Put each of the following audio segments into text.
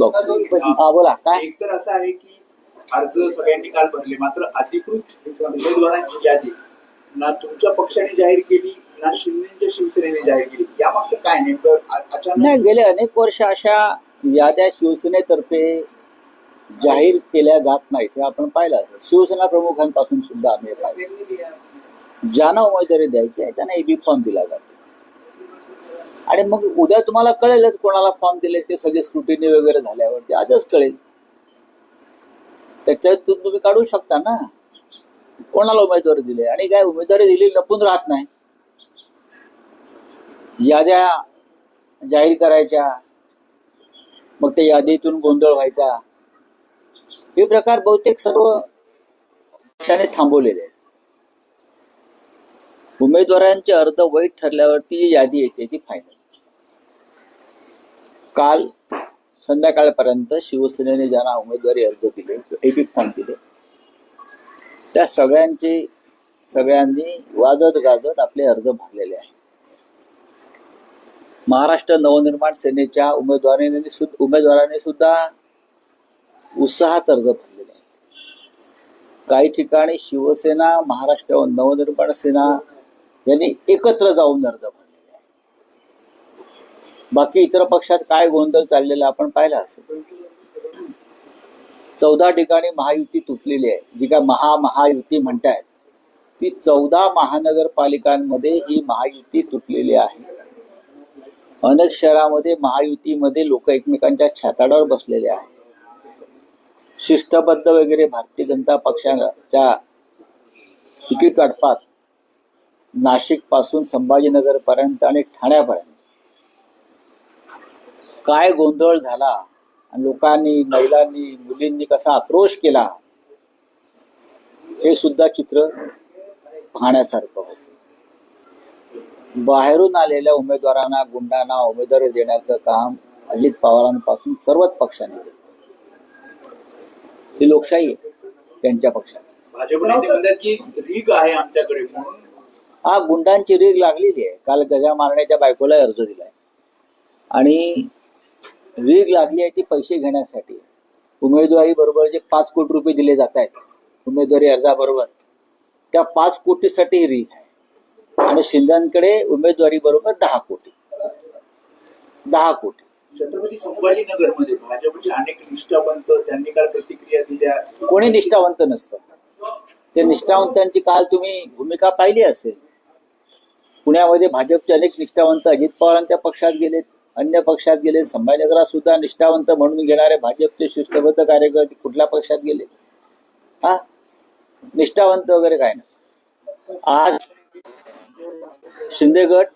हा बोला काय. एक तर असं आहे की अर्ज सगळ्यांनी काल भरले, मात्र अधिकृत उमेदवारांची यादी ना तुमच्या पक्षाने जाहीर केली ना शिंदेच्या शिवसेनेने जाहीर केली. यामागचं काय नेमकं अचानक? नाही, गेले अनेक वर्ष अशा याद्या शिवसेनेतर्फे जाहीर केल्या जात नाहीत हे आपण पाहिलं असेल. शिवसेना प्रमुखांपासून सुद्धा आम्ही पाहिलं. ज्यांना उमेदवारी द्यायची आहे त्यांना एबी फॉर्म दिला जातो आणि मग उद्या तुम्हाला कळेलच कोणाला फॉर्म दिले ते सगळे स्क्रुटिनी वगैरे झाल्यावरती आजच कळेल. त्याच्यातून तुम्ही काढू शकता ना कोणाला उमेदवारी दिली आणि काय उमेदवारी दिली लपून राहत नाही. याद्या जाहीर करायच्या मग त्या यादीतून गोंधळ व्हायचा हे प्रकार बहुतेक सर्व पक्षाने थांबवलेले आहेत. उमेदवारांचे अर्ज वैध ठरल्यावरती जी यादी येते ती फायनल. काल संध्याकाळपर्यंत शिवसेनेने ज्यांना उमेदवारी अर्ज दिले एबी फॉर्म दिले त्या सगळ्यांनी वाजत गाजत आपले अर्ज भरलेले आहेत. महाराष्ट्र नवनिर्माण सेनेच्या उमेदवाराने सुद्धा उत्साहात अर्ज भरलेले आहेत. काही ठिकाणी शिवसेना महाराष्ट्र नवनिर्माण सेना यांनी एकत्र जाऊन अर्ज भरलेले आहेत. बाकी इतर पक्षात काय गोंधळ चाललेला आपण पाहिला असेल. 14 ठिकाणी महायुती तुटलेली आहे. जी काय महायुती म्हणतायत ती 14 महानगरपालिकांमध्ये ही महायुती तुटलेली आहे. अनेक शहरामध्ये महायुतीमध्ये लोक एकमेकांच्या छाताडावर बसलेले आहेत. शिस्तबद्ध वगैरे भारतीय जनता पक्षाच्या तिकीट वाटपात नाशिक पासून संभाजीनगर पर्यंत आणि ठाण्यापर्यंत काय गोंधळ झाला आणि लोकांनी महिलांनी मुलींनी कसा आक्रोश केला हे सुद्धा चित्र पाहण्यासारखं होतं. बाहेरून आलेल्या उमेदवारांना गुंडांना उमेदवारी देण्याचं काम अजित पवारांपासून सर्वच पक्षाने केलं. ही लोकशाही आहे त्यांच्या पक्षात. भाजप नेते म्हणतात की रीग आहे आमच्याकडे म्हणून. हा गुंडांची रीग लागलेली आहे. काल गजा मारण्याच्या बायकोला अर्ज दिलाय आणि रीग लागली आहे ती पैसे घेण्यासाठी. उमेदवारी बरोबर जे 5 कोटी रुपये दिले जात आहेत उमेदवारी अर्जाबरोबर त्या 5 कोटीसाठी रीग आहे आणि शिंदेकडे उमेदवारी बरोबर 10 कोटी. छत्रपती संभाजीनगरमध्ये भाजपचे अनेक निष्ठावंत त्यांनी काल प्रतिक्रिया दिल्या. कोणी निष्ठावंत नसतं. ते निष्ठावंतांची काल तुम्ही भूमिका पाहिली असेल. पुण्यामध्ये भाजपचे अनेक निष्ठावंत अजित पवारांच्या पक्षात गेलेत, अन्य पक्षात गेले. संभाजीनगरात सुद्धा निष्ठावंत म्हणून घेणारे भाजपचे शिस्तबद्ध कार्यकर्ते कुठल्या पक्षात गेले. हा निष्ठावंत वगैरे काय नसतं. आज शिंदे गट,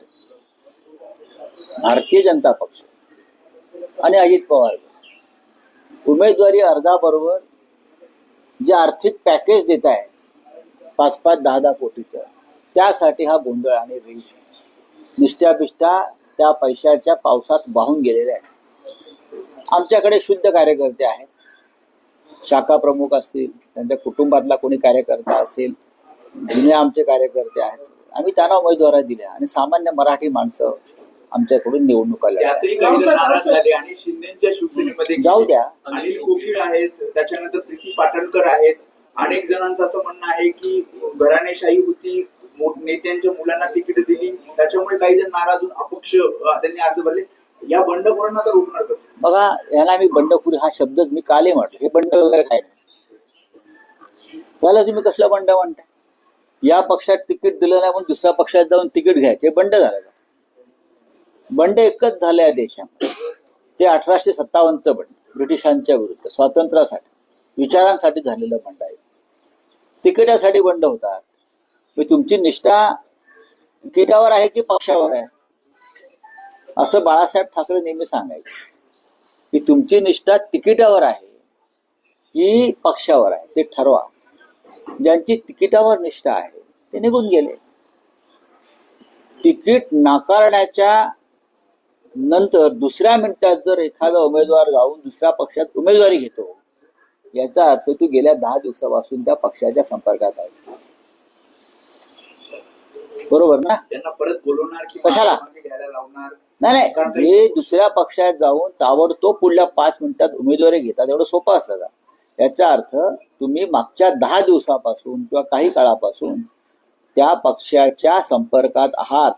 भारतीय जनता पक्ष आणि अजित पवार उमेदवारी अर्जाबरोबर जे आर्थिक पॅकेज देत आहे 5-5, 10-10 कोटीचं त्यासाठी हा गोंधळ आणि रीग निष्ठा त्या पैशाच्या पावसात वाहून गेलेल्या आहेत. आमच्याकडे शुद्ध कार्यकर्ते आहेत. शाखा प्रमुख असतील, त्यांच्या कुटुंबातला कोणी कार्यकर्ता असेल, जुने आमचे कार्यकर्ते आहेत. आम्ही त्यांना उमेदवारी दिल्या आणि सामान्य मराठी माणसं आमच्याकडून निवडणुका झाले. आणि शिंदेच्या शिवसेनेमध्ये जाऊ द्या. अनिल कोकीळ आहेत, त्याच्यानंतर प्रीती पाटणकर आहेत. अनेक जणांचं असं म्हणणं आहे की घराणेशाही होती, नेत्यांच्या मुलांना तिकीट दिली, त्याच्यामुळे काही जण नाराज होऊन अपक्ष त्यांनी अर्ज भरले. या बंडखोरांना तर रोखणार कसं? बघा, याला मी बंडखोरी हा शब्द मी कालही म्हटलं. हे बंड वगैरे काय नाही. याला तुम्ही कसला बंड म्हणताय? या पक्षात तिकीट दिलं नाही म्हणून दुसऱ्या पक्षात जाऊन तिकीट घ्यायचे बंड झालं का? बंड एकच झालं या देशामध्ये. ते 1857चं बंड, ब्रिटिशांच्या विरुद्ध स्वातंत्र्यासाठी विचारांसाठी झालेलं बंड आहे. तिकिटासाठी बंड होतात. तुमची निष्ठा तिकिटावर आहे की पक्षावर आहे असं बाळासाहेब ठाकरे नेहमी सांगायचे की तुमची निष्ठा तिकिटावर आहे की पक्षावर आहे ते ठरवा. ज्यांची तिकिटावर निष्ठा आहे ते निघून गेले. तिकीट नाकारण्याच्या नंतर दुसऱ्या मिनिटात जर एखादा उमेदवार जाऊन दुसऱ्या पक्षात उमेदवारी घेतो याचा अर्थ तू गेल्या 10 दिवसापासून त्या पक्षाच्या संपर्कात आहे. बरोबर ना? त्यांना परत बोलवणार की कशाला घ्यायला लावणार? नाही कारण नाही, जे दुसऱ्या पक्षात जाऊन ताबडतोब पुढल्या 5 मिनिटात उमेदवारी घेतात एवढं सोपं असतं का? याचा अर्थ तुम्ही मागच्या 10 दिवसापासून किंवा काही काळापासून त्या पक्षाच्या संपर्कात आहात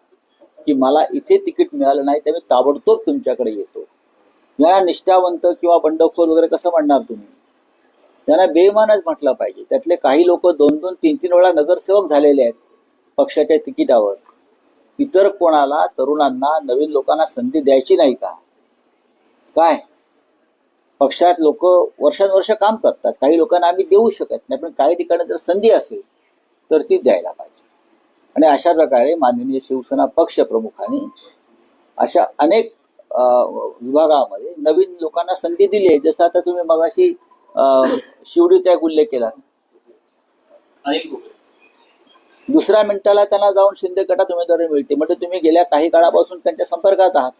की मला इथे तिकीट मिळालं नाही तर मी ताबडतोब तुमच्याकडे येतो. या निष्ठावंत किंवा बंडखोर वगैरे कसं म्हणणार तुम्ही? त्यांना बेईमानच म्हटलं पाहिजे. त्यातले काही लोक 2-2, 3-3 वेळा नगरसेवक झालेले आहेत पक्षाच्या तिकिटावर. इतर कोणाला, तरुणांना, नवीन लोकांना संधी द्यायची नाही का? काय पक्षात लोक वर्षानुवर्ष काम करतात, काही लोकांना आम्ही देऊ शकत नाही, पण काही ठिकाणी जर संधी असेल तर ती द्यायला पाहिजे. आणि अशा प्रकारे माननीय शिवसेना पक्ष प्रमुखांनी अशा अनेक विभागामध्ये नवीन लोकांना संधी दिली आहे. जसं आता तुम्ही मगाशी शिवडीचा एक उल्लेख केला. दुसऱ्या मिनिटाला त्यांना जाऊन शिंदे गटात उमेदवारी मिळते, म्हणजे तुम्ही गेल्या काही काळापासून त्यांच्या संपर्कात आहात.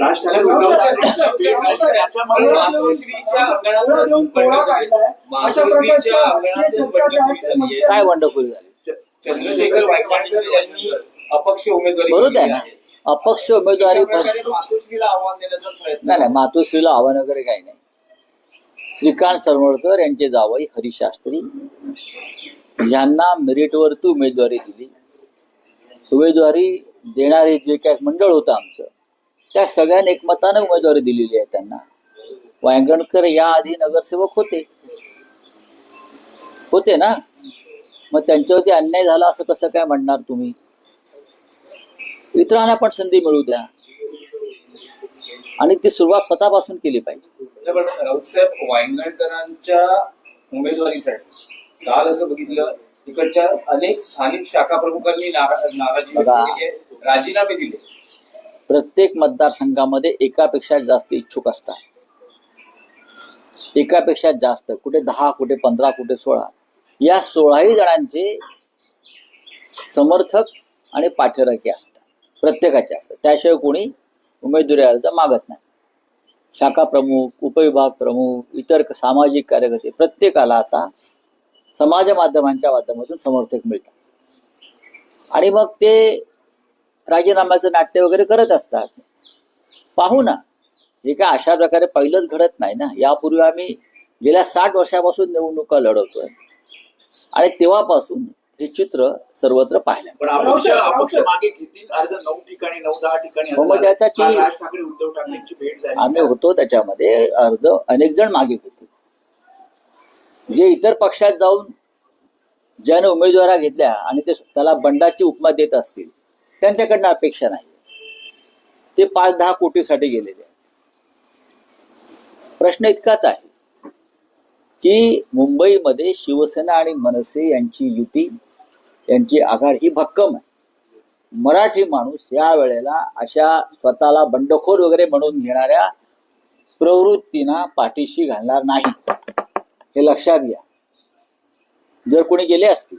राज ठाकरे उद्धव ठाकरेंचा पेट आहे. याच्यामध्ये काय बंडखोरी झाली? चंद्रशेखर वायकवाडकर यांनी अपक्ष उमेदवारी बरोबर आहे ना. अपक्ष उमेदवारी मातोश्रीला आव्हान देण्याचा प्रयत्न. नाही, मातोश्रीला आव्हान वगैरे काही नाही. श्रीकांत सरमळकर यांचे जावई हरीश शास्त्री यांना मेरिटवरती उमेदवारी दिली. उमेदवारी देणारे जे काय मंडळ होतं आमचं, त्या सगळ्यांनी एकमतानं उमेदवारी दिलेली आहे त्यांना. वांगणकर याआधी नगरसेवक होते ना, मग त्यांच्यावरती अन्याय झाला असं कसं काय म्हणणार तुम्ही? इतरांना पण संधी मिळू द्या आणि ती सुरुवात स्वतःपासून केली पाहिजे. राऊतसाहेब वांगणकरांच्या उमेदवारीसाठी काल असं बघितलं, तिकडच्या अनेक स्थानिक शाखा प्रमुखांनी नाराजी व्यक्त केली आहे, राजीनामे दिले. प्रत्येक मतदारसंघामध्ये एकापेक्षा जास्त इच्छुक असतात. एकापेक्षा जास्त, कुठे 10, कुठे 15, कुठे 16. या 16ही जणांचे समर्थक आणि पाठीराखे असतात, प्रत्येकाचे असतात. त्याशिवाय कोणी उमेदवारी अर्ज मागत नाही. शाखा प्रमुख, उपविभाग प्रमुख, इतर सामाजिक कार्यकर्ते प्रत्येकाला आता समाज माध्यमांच्या माध्यमातून समर्थक मिळतात आणि मग ते राजीनाम्याचं नाट्य वगैरे करत असतात. पाहू ना, हे काय अशा प्रकारे पहिलंच घडत नाही ना. यापूर्वी आम्ही गेल्या 60 वर्षापासून निवडणुका लढवतोय आणि तेव्हापासून हे चित्र सर्वत्र पाहिलं. पण अपक्ष मागे घेतील अर्ज 9 ठिकाणी 9-10 ठिकाणी. राज ठाकरे उद्धव ठाकरेंची भेट झाली, आम्ही होतो त्याच्यामध्ये. अर्ज अनेक जण मागे घेतील. जे इतर पक्षात जाऊन ज्याने उमेदवारा घेतल्या आणि ते त्याला बंडाची उपमा देत असतील त्यांच्याकडनं अपेक्षा नाही. ते 5-10 कोटीसाठी गेलेले आहेत. प्रश्न इतकाच आहे की मुंबईमध्ये शिवसेना आणि मनसे यांची युती, यांची आघाडी ही भक्कम आहे. मराठी माणूस या वेळेला अशा स्वतःला बंडखोर वगैरे म्हणून घेणाऱ्या प्रवृत्तींना पाठीशी घालणार नाही, हे लक्षात घ्या. जर कोणी गेले असतील,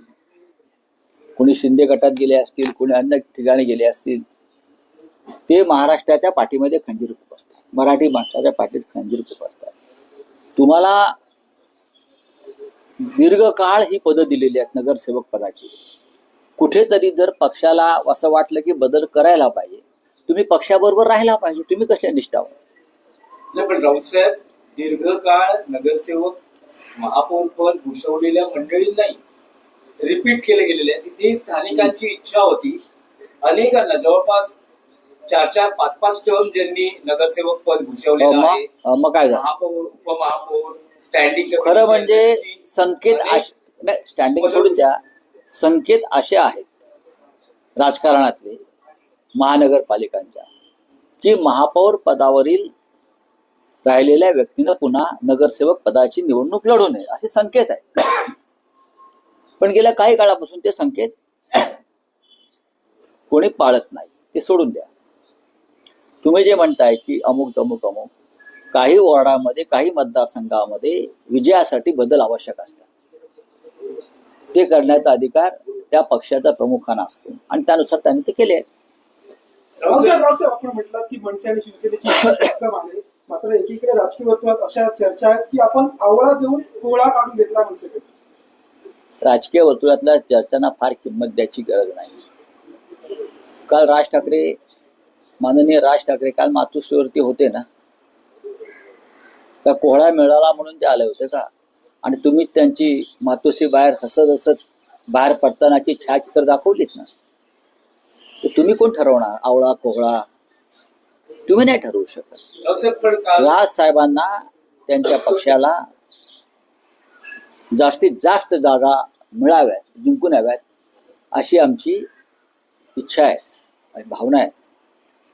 कोणी शिंदे गटात गेले असतील, कोणी अन्य ठिकाणी गेले असतील, ते महाराष्ट्राच्या पाठीमध्ये खंजीर खुपसतात, मराठी माणसाच्या पाठीत खंजीर खुपसतात. तुम्हाला दीर्घकाळ ही पदं दिलेली आहेत नगरसेवक पदाची. कुठेतरी जर पक्षाला असं वाटलं की बदल करायला पाहिजे, तुम्ही पक्षाबरोबर राहायला पाहिजे. तुम्ही कशा निष्ठावर? नाही, पण राऊतसाहेब दीर्घकाळ नगरसेवक महापौर पद भूषवलेल्या मंडळी नाही, रिपीट केले गेलेले आहे. तिथे स्थानिकांची इच्छा होती. अनेकांना जवळपास 4-4, 5-5 टर्म ज्यांनी नगरसेवक पद भूषवलेलं आहे. मग काय झालं? महापौर, उपमहापौर, स्टँडिंग खरं म्हणजे संकेत नाही, स्टँडिंग सोडून द्या. संकेत असे आहेत राजकारणातले महानगरपालिकांच्या की महापौर पदावरील राहिलेल्या व्यक्तीनं पुन्हा नगरसेवक पदाची निवडणूक लढू नये, असे संकेत आहेत. पण गेल्या काही काळापासून ते संकेत कोणी पाळत नाही. ते सोडून द्या. तुम्ही जे म्हणताय की अमुक अमुक अमुक, काही वॉर्डामध्ये, काही मतदारसंघामध्ये विजयासाठी बदल आवश्यक असतात. ते करण्याचा अधिकार त्या पक्षाच्या प्रमुखांना असतो आणि त्यानुसार त्यांनी ते केले. रावसाहेब, आपण म्हटलं की मनसे आणि शिवसेनेची भक्कम आहे, मात्र एकीकडे राजकीय वर्तुळात अशा चर्चा आहेत की आपण आवळा देऊन कोळा काढून घेतला मनसेकडे. राजकीय वर्तुळातल्या चर्चांना फार किंमत द्यायची गरज नाही. काल राज ठाकरे माननीय राज ठाकरे काल मातोश्रीवरती होते ना, का कोहळा मिळाला म्हणून ते आले होते का? आणि तुम्हीच त्यांची मातोश्री बाहेर हसत हसत बाहेर पडतानाची छायाचित्र दाखवलीच ना. तर तुम्ही कोण ठरवणार आवळा कोहळा? तुम्ही नाही ठरवू शकत. राऊतसाहेब पण काल राज साहेबांना त्यांच्या पक्षाला जास्तीत जास्त जागा मिळाव्यात, जिंकून याव्यात अशी आमची इच्छा आहे आणि भावना आहे.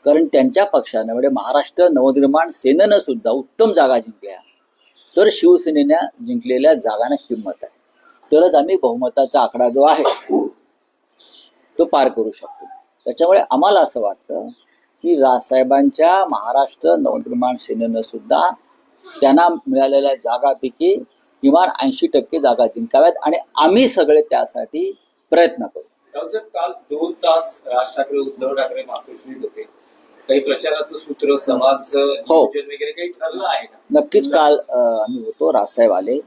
कारण त्यांच्या पक्षानं म्हणजे महाराष्ट्र नवनिर्माण सेनेनं सुद्धा उत्तम जागा जिंकल्या, तर शिवसेनेनं जिंकलेल्या जागांना किंमत आहे. तरच आम्ही बहुमताचा आकडा जो आहे तो पार करू शकतो. त्याच्यामुळे आम्हाला असं वाटतं की राजसाहेबांच्या महाराष्ट्र नवनिर्माण सेनेनं सुद्धा त्यांना मिळालेल्या जागापैकी किमान 80% जागा जिंकाव्यात आणि आम्ही सगळे त्यासाठी प्रयत्न करू. राऊतसाहेब काल 2 तास राज ठाकरे उद्धव ठाकरे मातोश्रीत होते. काही प्रचाराचं सूत्र समाजचं हो. नियोजन वगैरे काही ठरलं आहे का? नक्कीच काल आम्ही होतो, राजसाहेब आले.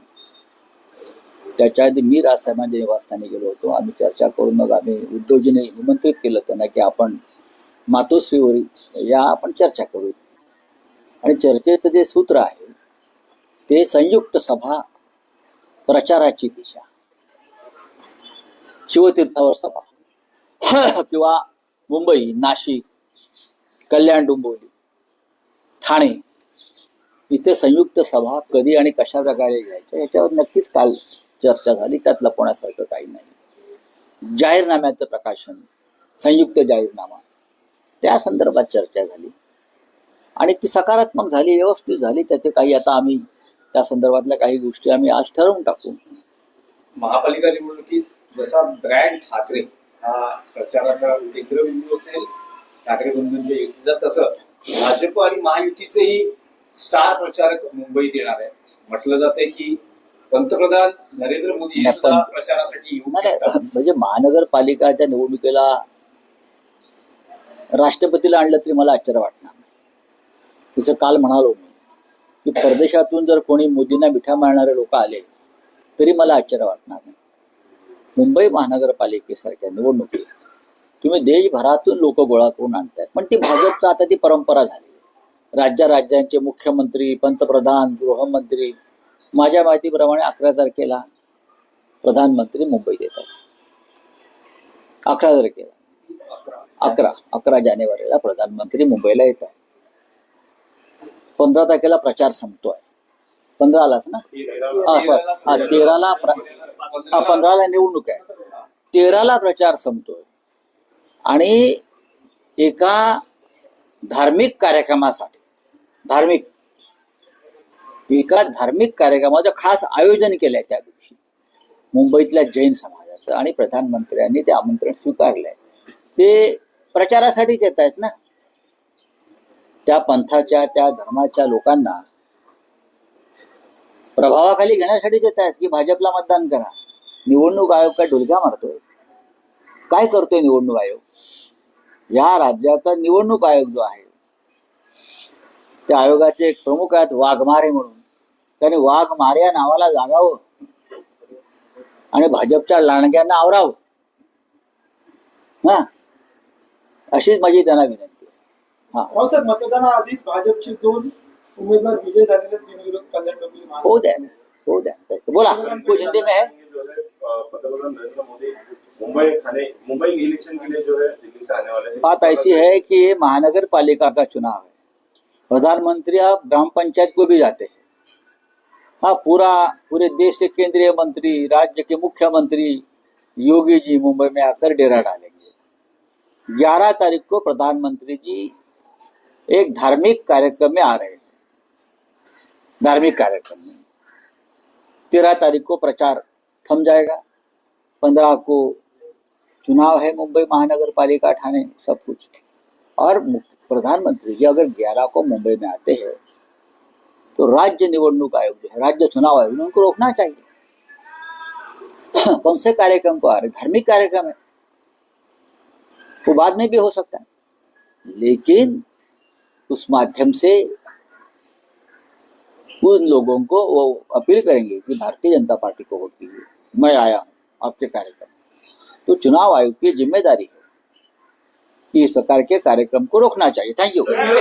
त्याच्या आधी मी राजसाहेबांच्या निवासस्थानी गेलो होतो. आम्ही चर्चा करून मग आम्ही उद्धवजीने निमंत्रित केलं त्यांना की आपण मातोश्रीवर या, आपण चर्चा करू. आणि चर्चेचं जे सूत्र आहे ते संयुक्त सभा, प्रचाराची दिशा, शिवतीर्थावर सभा किंवा मुंबई, नाशिक, कल्याण, डोंबिवली, ठाणे इथे संयुक्त सभा कधी आणि कशा प्रकारे घ्यायच्या याच्यावर नक्कीच काल चर्चा झाली. त्यात लपवण्यासारखं काही नाही. जाहीरनाम्याचं प्रकाशन, संयुक्त जाहीरनामा, त्या संदर्भात चर्चा झाली आणि ती सकारात्मक झाली, व्यवस्थित झाली. त्याचे काही आता आम्ही त्या संदर्भातल्या काही गोष्टी आम्ही आज ठरवून टाकू. महापालिका निवडणुकीत जसा ब्रँड ठाकरे हा प्रचाराचा केंद्रबिंदू असेल ठाकरे बंधूंच्या युतीचा, तसं भाजप आणि महायुतीचेही स्टार प्रचारक मुंबईत येणार आहे. म्हटलं जातंय की पंतप्रधान नरेंद्र मोदी हे सुद्धा प्रचारासाठी येऊ नाही, शकतात. म्हणजे महानगरपालिकाच्या निवडणुकीला राष्ट्रपतीला आणलं तरी मला आश्चर्य वाटणार नाही. जसं काल म्हणालो मी की परदेशातून जर कोणी मोदींना मिठा मारणारे लोक आले तरी मला आश्चर्य वाटणार नाही. मुंबई महानगरपालिकेसारख्या निवडणुकीत तुम्ही देशभरातून लोक गोळा करून आणताय, पण ती भाजपचा आता ती परंपरा झाली. राज्यांचे मुख्यमंत्री, पंतप्रधान, गृहमंत्री, माझ्या माहितीप्रमाणे 11 तारखेला प्रधानमंत्री मुंबईत येतात. 11 तारखेला 11 जानेवारीला प्रधानमंत्री मुंबईला येतात. 15 तारखेला प्रचार संपतोय. 15लाच ना, 13ला 15ला निवडणूक आहे, 13ला प्रचार संपतोय. आणि एका धार्मिक कार्यक्रमासाठी कार्यक्रमाचं खास आयोजन केलंय त्या दिवशी मुंबईतल्या जैन समाजाचं, आणि प्रधानमंत्र्यांनी ते आमंत्रण स्वीकारलंय. ते प्रचारासाठीच येत आहेत ना. त्या पंथाच्या, त्या धर्माच्या लोकांना प्रभावाखाली घेण्यासाठीच येत आहेत की भाजपला मतदान करा. निवडणूक आयोग काय ढुलक्या मारतोय? काय करतोय निवडणूक आयोग? या राज्याचा निवडणूक आयोग जो आहे त्या आयोगाचे एक प्रमुख आहेत वाघमारे म्हणून. त्याने वाघमारे या नावाला जागावं आणि भाजपच्या लांडग्यांना आवरावं. हा, अशीच माझी त्यांना विनंती आहे. हो सर, मतदानाआधीच भाजपचे 2 उमेदवार विजय झालेले बिनविरोध कल्याण डोंबिवली हो द्या बोला. कुछ हिंदी में है. पंतप्रधान नरेंद्र मोदी मुंबई इलेक्शन के लिए जो है दिल्ली से आने वाले हैं. बात ऐसी है कि ये महानगर पालिका का चुनाव है. प्रधानमंत्री अब ग्राम पंचायत को भी जाते हैं. हाँ, पूरे देश के केंद्रीय मंत्री, राज्य के मुख्यमंत्री योगी जी मुंबई में आकर डेरा डालेंगे. 11 तारीख को प्रधानमंत्री जी एक धार्मिक कार्यक्रम में आ रहे हैं. धार्मिक कार्यक्रम में 13 तारीख को प्रचार थम जाएगा. 15 को चुनाव है मुंबई महानगर पालिका, ठाणे, सब कुछ. और प्रधानमंत्री जी अगर 11 को मुंबई में आते हैं तो राज्य निवडणूक आयोग जो है, राज्य चुनाव आयोग, उनको रोकना चाहिए. कौन से कार्यक्रम को आ रहे? धार्मिक कार्यक्रम है, वो बाद में भी हो सकता है, लेकिन उस माध्यम से उन लोगों को वो अपील करेंगे कि भारतीय जनता पार्टी को वोट दीजिए, मैं आया हूं आपके कार्यक्रम. तो चुनाव आयोग की जिम्मेदारी है कि इस प्रकार के कार्यक्रम को रोकना चाहिए। Thank you.